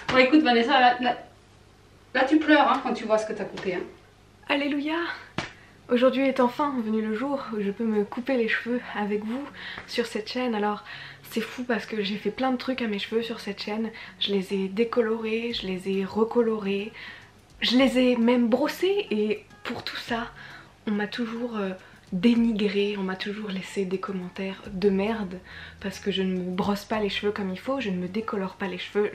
Bon écoute Vanessa, là tu pleures hein, quand tu vois ce que t'as coupé. Hein. Alléluia! Aujourd'hui est enfin venu le jour où je peux me couper les cheveux avec vous sur cette chaîne. Alors c'est fou parce que j'ai fait plein de trucs à mes cheveux sur cette chaîne. Je les ai décolorés, je les ai recolorés, je les ai même brossés et pour tout ça on m'a toujours dénigré, on m'a toujours laissé des commentaires de merde parce que je ne me brosse pas les cheveux comme il faut, je ne me décolore pas les cheveux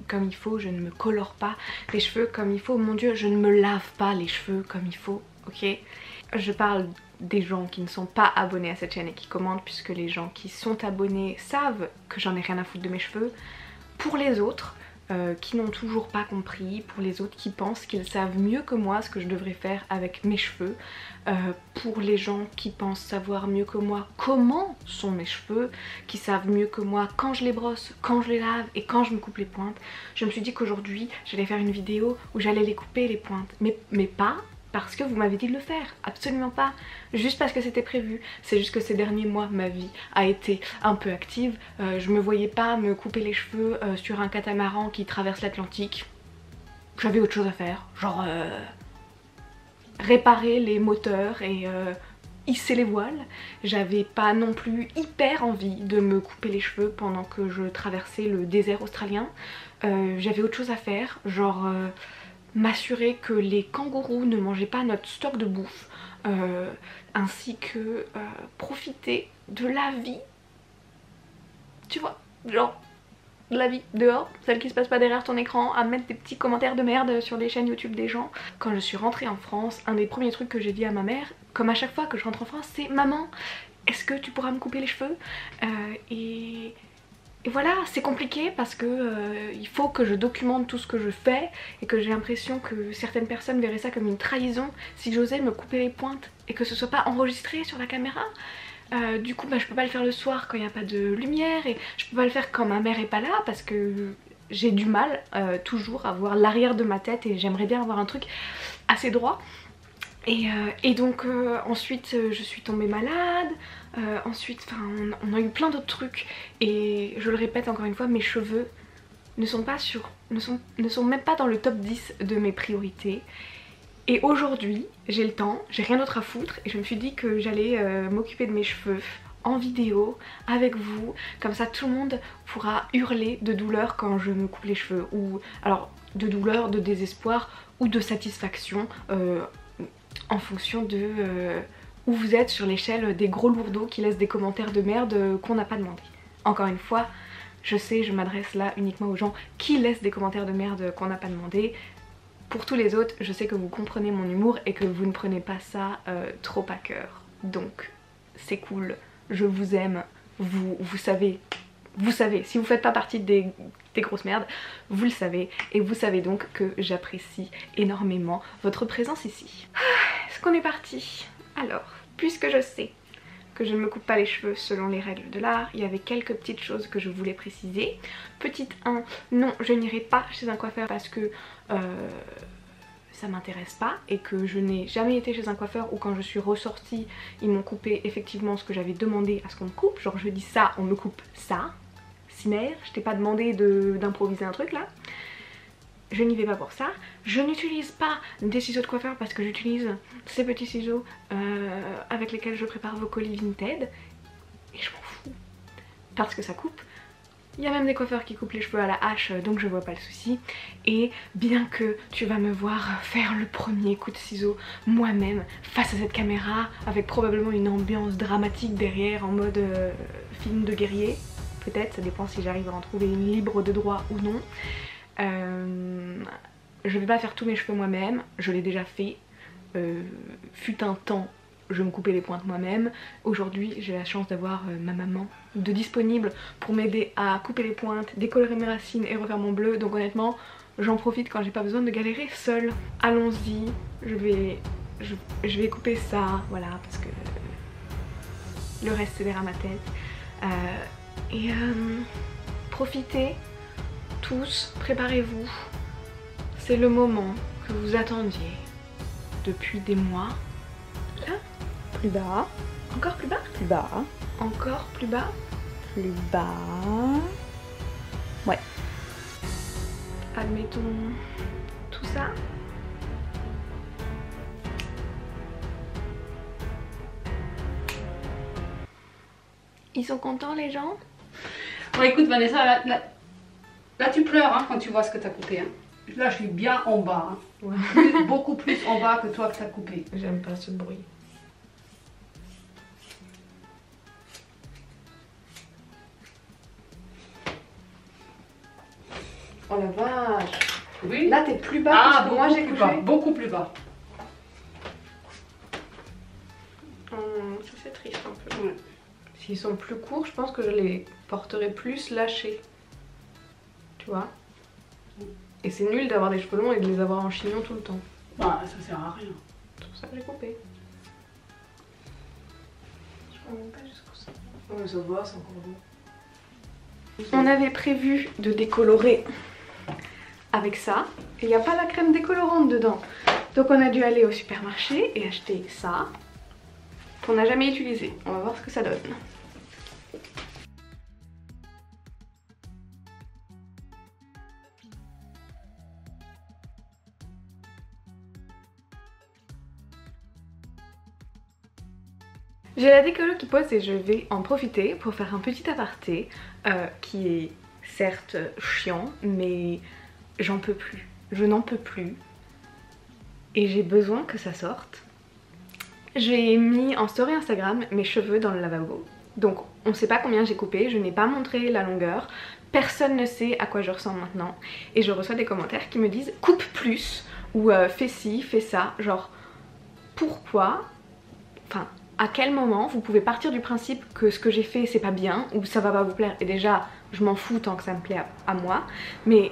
comme il faut, je ne me colore pas les cheveux comme il faut, mon dieu je ne me lave pas les cheveux comme il faut, ok? Je parle des gens qui ne sont pas abonnés à cette chaîne et qui commentent puisque les gens qui sont abonnés savent que j'en ai rien à foutre de mes cheveux. Pour les autres qui n'ont toujours pas compris, pour les autres qui pensent qu'ils savent mieux que moi ce que je devrais faire avec mes cheveux, pour les gens qui pensent savoir mieux que moi comment sont mes cheveux, qui savent mieux que moi quand je les brosse, quand je les lave et quand je me coupe les pointes, je me suis dit qu'aujourd'hui j'allais faire une vidéo où j'allais les couper les pointes, mais pas parce que vous m'avez dit de le faire, absolument pas, juste parce que c'était prévu. C'est juste que ces derniers mois ma vie a été un peu active, je me voyais pas me couper les cheveux sur un catamaran qui traverse l'Atlantique. J'avais autre chose à faire, genre réparer les moteurs et hisser les voiles. J'avais pas non plus hyper envie de me couper les cheveux pendant que je traversais le désert australien. J'avais autre chose à faire, genre m'assurer que les kangourous ne mangeaient pas notre stock de bouffe, ainsi que profiter de la vie, tu vois, genre de la vie dehors, celle qui se passe pas derrière ton écran, à mettre des petits commentaires de merde sur les chaînes YouTube des gens. Quand je suis rentrée en France, un des premiers trucs que j'ai dit à ma mère, comme à chaque fois que je rentre en France, c'est maman, est-ce que tu pourras me couper les cheveux? Et voilà, c'est compliqué parce que il faut que je documente tout ce que je fais et que j'ai l'impression que certaines personnes verraient ça comme une trahison si j'osais me couper les pointes et que ce soit pas enregistré sur la caméra. Du coup je peux pas le faire le soir quand il n'y a pas de lumière et je peux pas le faire quand ma mère est pas là parce que j'ai du mal toujours à voir l'arrière de ma tête et j'aimerais bien avoir un truc assez droit. Et donc ensuite je suis tombée malade, ensuite on a eu plein d'autres trucs et je le répète encore une fois, mes cheveux ne sont même pas dans le top 10 de mes priorités. Et aujourd'hui j'ai le temps, j'ai rien d'autre à foutre et je me suis dit que j'allais m'occuper de mes cheveux en vidéo avec vous, comme ça tout le monde pourra hurler de douleur quand je me coupe les cheveux, ou alors de douleur, de désespoir ou de satisfaction en fonction de où vous êtes sur l'échelle des gros lourdeaux qui laissent des commentaires de merde qu'on n'a pas demandé. Encore une fois, je sais, je m'adresse là uniquement aux gens qui laissent des commentaires de merde qu'on n'a pas demandé. Pour tous les autres, je sais que vous comprenez mon humour et que vous ne prenez pas ça trop à cœur. Donc c'est cool, je vous aime, vous savez, si vous faites pas partie des grosses merdes, vous le savez, et vous savez donc que j'apprécie énormément votre présence ici. Est-ce qu'on est parti? Alors, puisque je sais que je ne me coupe pas les cheveux selon les règles de l'art, il y avait quelques petites choses que je voulais préciser. Petite 1, non, je n'irai pas chez un coiffeur parce que ça m'intéresse pas et que je n'ai jamais été chez un coiffeur où quand je suis ressortie ils m'ont coupé effectivement ce que j'avais demandé à ce qu'on me coupe, genre je dis ça, on me coupe ça. Cimer, je t'ai pas demandé d'improviser un truc là. Je n'y vais pas pour ça. Je n'utilise pas des ciseaux de coiffeur parce que j'utilise ces petits ciseaux avec lesquels je prépare vos colis Vinted. Et je m'en fous. Parce que ça coupe. Il y a même des coiffeurs qui coupent les cheveux à la hache, donc je vois pas le souci. Et bien que tu vas me voir faire le premier coup de ciseau moi-même face à cette caméra, avec probablement une ambiance dramatique derrière en mode film de guerrier, peut-être, ça dépend si j'arrive à en trouver une libre de droit ou non. Je vais pas faire tous mes cheveux moi-même, je l'ai déjà fait, fut un temps je me coupais les pointes moi-même. Aujourd'hui j'ai la chance d'avoir ma maman de disponible pour m'aider à couper les pointes, décolorer mes racines et refaire mon bleu, donc honnêtement j'en profite quand j'ai pas besoin de galérer seule. Allons-y, je vais couper ça, voilà, parce que le reste c'est derrière ma tête. Profitez tous, préparez-vous, c'est le moment que vous attendiez depuis des mois. Là, plus bas, encore plus bas, plus bas, encore plus bas, plus bas, ouais. admettons tout ça. Ils sont contents les gens? Bon écoute Vanessa, là tu pleures hein, quand tu vois ce que tu as coupé. Hein. Là je suis bien en bas. Hein. Ouais. Beaucoup plus en bas que toi que tu as coupé. J'aime pas ce bruit. Oh la vache. Oui. Là t'es plus bas que moi j'ai coupé. Beaucoup plus bas. Ça c'est triste un peu. Ouais. S'ils sont plus courts, je pense que je les porterai plus lâchés. Tu vois? Et c'est nul d'avoir des cheveux longs et de les avoir en chignon tout le temps. Bah ça sert à rien. C'est pour ça que j'ai coupé. Je ne même pas jusqu'au sein. Oh, mais ça va, c'est encore bon. On avait prévu de décolorer avec ça. Et il n'y a pas la crème décolorante dedans. Donc on a dû aller au supermarché et acheter ça. Qu'on n'a jamais utilisé. On va voir ce que ça donne. J'ai la décolo qui pose et je vais en profiter pour faire un petit aparté qui est certes chiant mais j'en peux plus. Je n'en peux plus et j'ai besoin que ça sorte. J'ai mis en story Instagram mes cheveux dans le lavabo. Donc on ne sait pas combien j'ai coupé, je n'ai pas montré la longueur. Personne ne sait à quoi je ressemble maintenant. Et je reçois des commentaires qui me disent coupe plus ou fais ci, fais ça. Genre pourquoi? Enfin à quel moment vous pouvez partir du principe que ce que j'ai fait c'est pas bien ou ça va pas vous plaire. Et déjà je m'en fous tant que ça me plaît à moi. Mais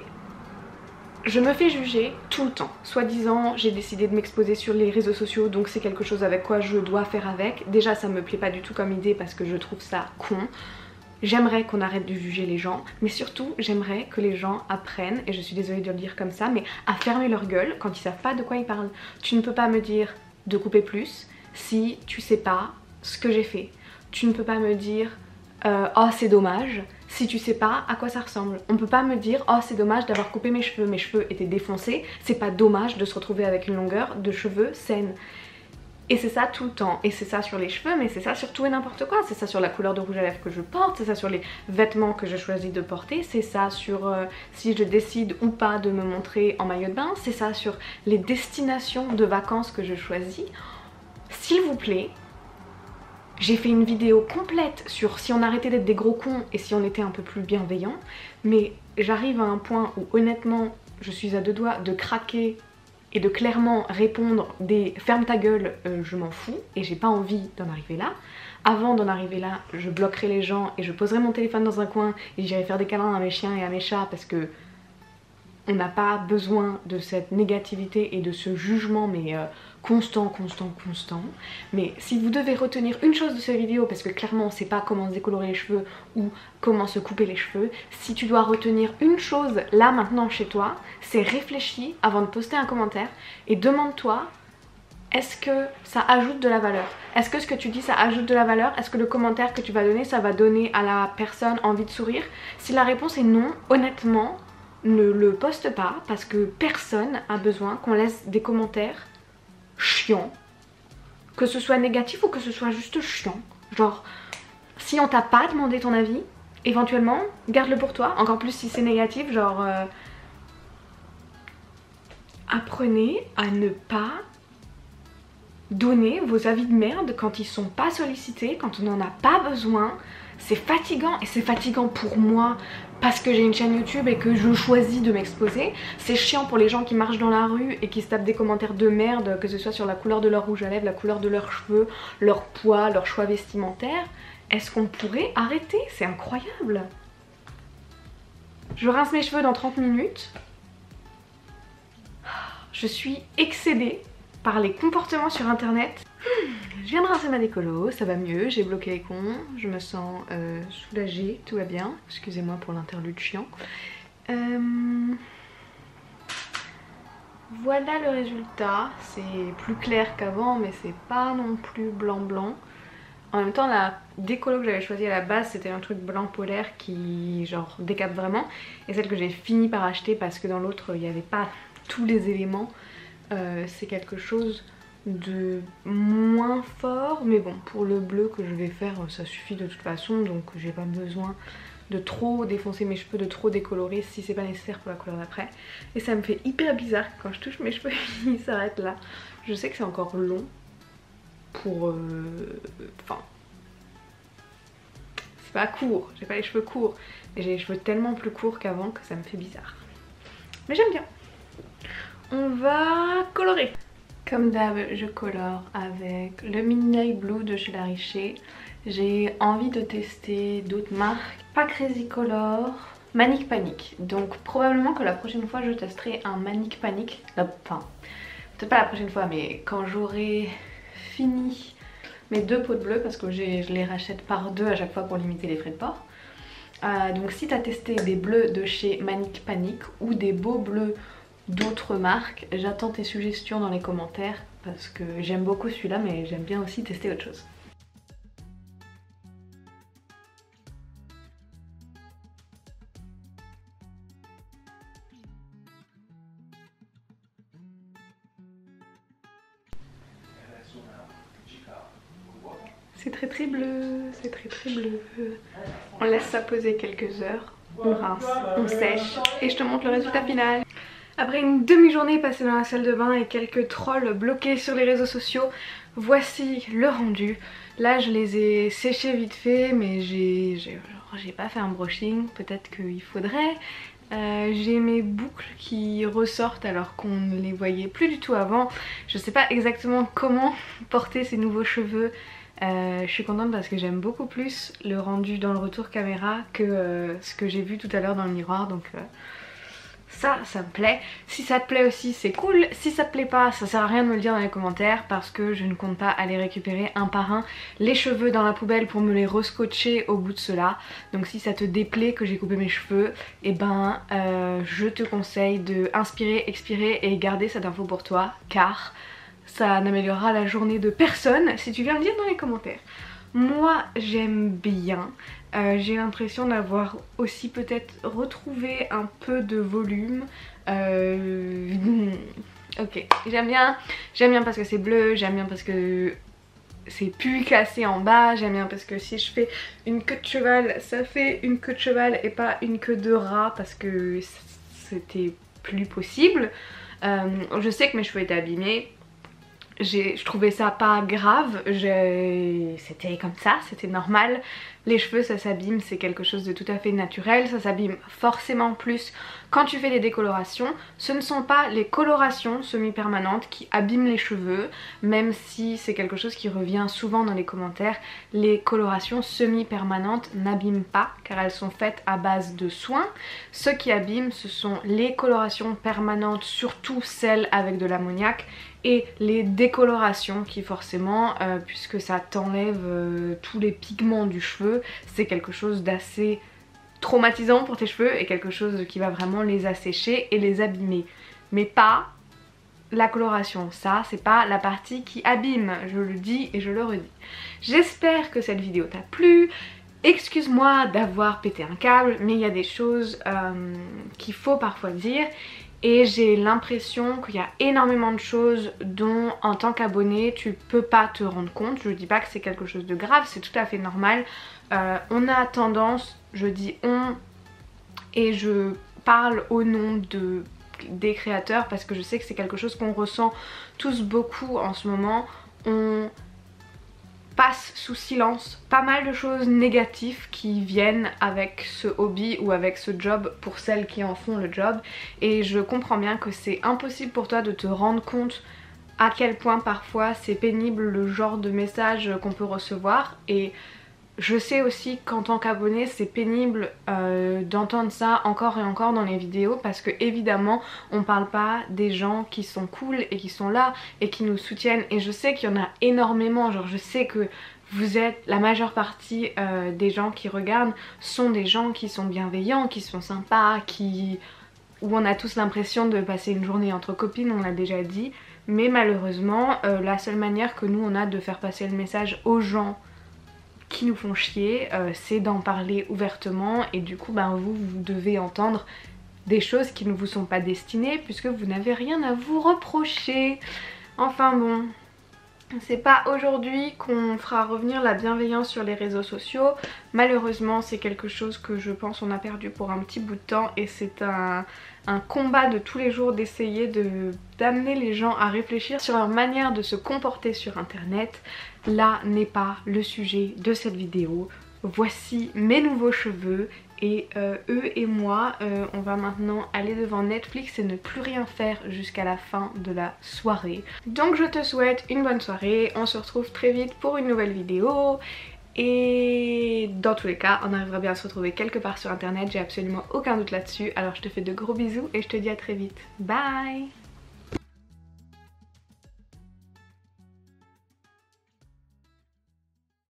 je me fais juger tout le temps. Soi-disant, j'ai décidé de m'exposer sur les réseaux sociaux, donc c'est quelque chose avec quoi je dois faire avec. Déjà, ça me plaît pas du tout comme idée parce que je trouve ça con. J'aimerais qu'on arrête de juger les gens, mais surtout, j'aimerais que les gens apprennent, et je suis désolée de le dire comme ça, mais à fermer leur gueule quand ils savent pas de quoi ils parlent. Tu ne peux pas me dire de couper plus si tu sais pas ce que j'ai fait. Tu ne peux pas me dire oh c'est dommage si tu sais pas à quoi ça ressemble. On peut pas me dire oh c'est dommage d'avoir coupé mes cheveux étaient défoncés, c'est pas dommage de se retrouver avec une longueur de cheveux saine. Et c'est ça tout le temps, et c'est ça sur les cheveux, mais c'est ça sur tout et n'importe quoi. C'est ça sur la couleur de rouge à lèvres que je porte, c'est ça sur les vêtements que je choisis de porter, c'est ça sur si je décide ou pas de me montrer en maillot de bain, c'est ça sur les destinations de vacances que je choisis. S'il vous plaît, j'ai fait une vidéo complète sur si on arrêtait d'être des gros cons et si on était un peu plus bienveillants, mais j'arrive à un point où honnêtement je suis à deux doigts de craquer et de clairement répondre des ferme ta gueule, je m'en fous et j'ai pas envie d'en arriver là. Avant d'en arriver là, je bloquerai les gens et je poserai mon téléphone dans un coin et j'irai faire des câlins à mes chiens et à mes chats parce que on n'a pas besoin de cette négativité et de ce jugement mais constant. Mais si vous devez retenir une chose de cette vidéo, parce que clairement on sait pas comment se décolorer les cheveux ou comment se couper les cheveux, si tu dois retenir une chose là maintenant chez toi, c'est réfléchis avant de poster un commentaire et demande-toi est-ce que ça ajoute de la valeur? Est-ce que ce que tu dis ça ajoute de la valeur? Est-ce que le commentaire que tu vas donner ça va donner à la personne envie de sourire? Si la réponse est non, honnêtement ne le poste pas parce que personne a besoin qu'on laisse des commentaires chiants, que ce soit négatif ou que ce soit juste chiant. Genre si on t'a pas demandé ton avis, éventuellement garde-le pour toi, encore plus si c'est négatif, genre apprenez à ne pas donner vos avis de merde quand ils sont pas sollicités, quand on n'en a pas besoin. C'est fatigant et c'est fatigant pour moi parce que j'ai une chaîne YouTube et que je choisis de m'exposer. C'est chiant pour les gens qui marchent dans la rue et qui se tapent des commentaires de merde, que ce soit sur la couleur de leur rouge à lèvres, la couleur de leurs cheveux, leur poids, leur choix vestimentaire. Est-ce qu'on pourrait arrêter? C'est incroyable. Je rince mes cheveux dans 30 minutes. Je suis excédée par les comportements sur internet. Je viens de rincer ma décolo, ça va mieux, j'ai bloqué les cons, je me sens soulagée, tout va bien. Excusez-moi pour l'interlude chiant. Voilà le résultat, c'est plus clair qu'avant mais c'est pas non plus blanc. En même temps la décolo que j'avais choisie à la base c'était un truc blanc polaire qui genre décape vraiment. Et celle que j'ai fini par acheter parce que dans l'autre il n'y avait pas tous les éléments, c'est quelque chose de moins fort. Mais bon, pour le bleu que je vais faire ça suffit de toute façon, donc j'ai pas besoin de trop défoncer mes cheveux, de trop décolorer si c'est pas nécessaire pour la couleur d'après. Et ça me fait hyper bizarre quand je touche mes cheveux ils s'arrêtent là. Je sais que c'est encore long pour... Enfin... c'est pas court, j'ai pas les cheveux courts, mais j'ai les cheveux tellement plus courts qu'avant que ça me fait bizarre. Mais j'aime bien. On va colorer. Comme d'hab, je colore avec le Midnight Blue de chez La Richer. J'ai envie de tester d'autres marques. Pas Crazy Color, Manic Panic. Donc probablement que la prochaine fois je testerai un Manic Panic. Enfin, peut-être pas la prochaine fois, mais quand j'aurai fini mes 2 pots de bleu, parce que je les rachète par 2 à chaque fois pour limiter les frais de port. Donc si tu as testé des bleus de chez Manic Panic ou des beaux bleus d'autres marques, j'attends tes suggestions dans les commentaires parce que j'aime beaucoup celui-là, mais j'aime bien aussi tester autre chose. C'est très bleu, c'est très bleu. On laisse ça poser quelques heures, on rince, on sèche et je te montre le résultat final. Après une demi-journée passée dans la salle de bain et quelques trolls bloqués sur les réseaux sociaux, voici le rendu. Là je les ai séchés vite fait, mais j'ai pas fait un brushing, peut-être qu'il faudrait. J'ai mes boucles qui ressortent alors qu'on ne les voyait plus du tout avant. Je sais pas exactement comment porter ces nouveaux cheveux. Je suis contente parce que j'aime beaucoup plus le rendu dans le retour caméra que ce que j'ai vu tout à l'heure dans le miroir, donc ça me plaît. Si ça te plaît aussi c'est cool, si ça te plaît pas ça sert à rien de me le dire dans les commentaires parce que je ne compte pas aller récupérer un par un les cheveux dans la poubelle pour me les rescotcher au bout de cela. Donc si ça te déplaît que j'ai coupé mes cheveux, et ben je te conseille de inspirer, expirer et garder cette info pour toi, car ça n'améliorera la journée de personne si tu viens le dire dans les commentaires. Moi j'aime bien, j'ai l'impression d'avoir aussi peut-être retrouvé un peu de volume. Ok, j'aime bien parce que c'est bleu, j'aime bien parce que c'est plus cassé en bas, j'aime bien parce que si je fais une queue de cheval, ça fait une queue de cheval et pas une queue de rat parce que c'était plus possible. Je sais que mes cheveux étaient abîmés. Je trouvais ça pas grave, c'était comme ça, c'était normal. Les cheveux ça s'abîme, c'est quelque chose de tout à fait naturel, ça s'abîme forcément plus quand tu fais des décolorations. Ce ne sont pas les colorations semi-permanentes qui abîment les cheveux, même si c'est quelque chose qui revient souvent dans les commentaires. Les colorations semi-permanentes n'abîment pas car elles sont faites à base de soins. Ce qui abîme ce sont les colorations permanentes, surtout celles avec de l'ammoniac, et les décolorations qui forcément, puisque ça t'enlève tous les pigments du cheveu, c'est quelque chose d'assez traumatisant pour tes cheveux et quelque chose qui va vraiment les assécher et les abîmer. Mais pas la coloration, ça c'est pas la partie qui abîme, je le dis et je le redis. J'espère que cette vidéo t'a plu. Excuse-moi d'avoir pété un câble, mais il y a des choses qu'il faut parfois dire. Et j'ai l'impression qu'il y a énormément de choses dont en tant qu'abonné tu peux pas te rendre compte. Je dis pas que c'est quelque chose de grave, c'est tout à fait normal. On a tendance, je dis on, et je parle au nom des créateurs parce que je sais que c'est quelque chose qu'on ressent tous beaucoup en ce moment. On passe sous silence pas mal de choses négatives qui viennent avec ce hobby ou avec ce job pour celles qui en font le job, et je comprends bien que c'est impossible pour toi de te rendre compte à quel point parfois c'est pénible le genre de message qu'on peut recevoir. Et je sais aussi qu'en tant qu'abonné c'est pénible d'entendre ça encore et encore dans les vidéos, parce que évidemment on parle pas des gens qui sont cool et qui sont là et qui nous soutiennent, et je sais qu'il y en a énormément, genre je sais que vous êtes, la majeure partie des gens qui regardent sont des gens qui sont bienveillants, qui sont sympas, où on a tous l'impression de passer une journée entre copines, on l'a déjà dit, mais malheureusement la seule manière que nous on a de faire passer le message aux gens qui nous font chier, c'est d'en parler ouvertement et du coup ben, vous devez entendre des choses qui ne vous sont pas destinées puisque vous n'avez rien à vous reprocher. Enfin bon, c'est pas aujourd'hui qu'on fera revenir la bienveillance sur les réseaux sociaux. Malheureusement c'est quelque chose que je pense on a perdu pour un petit bout de temps et c'est un combat de tous les jours d'essayer d'amener les gens à réfléchir sur leur manière de se comporter sur internet. Là n'est pas le sujet de cette vidéo. Voici mes nouveaux cheveux et eux et moi on va maintenant aller devant Netflix et ne plus rien faire jusqu'à la fin de la soirée. Donc je te souhaite une bonne soirée, on se retrouve très vite pour une nouvelle vidéo et dans tous les cas on arrivera bien à se retrouver quelque part sur internet, j'ai absolument aucun doute là-dessus. Alors je te fais de gros bisous et je te dis à très vite. Bye.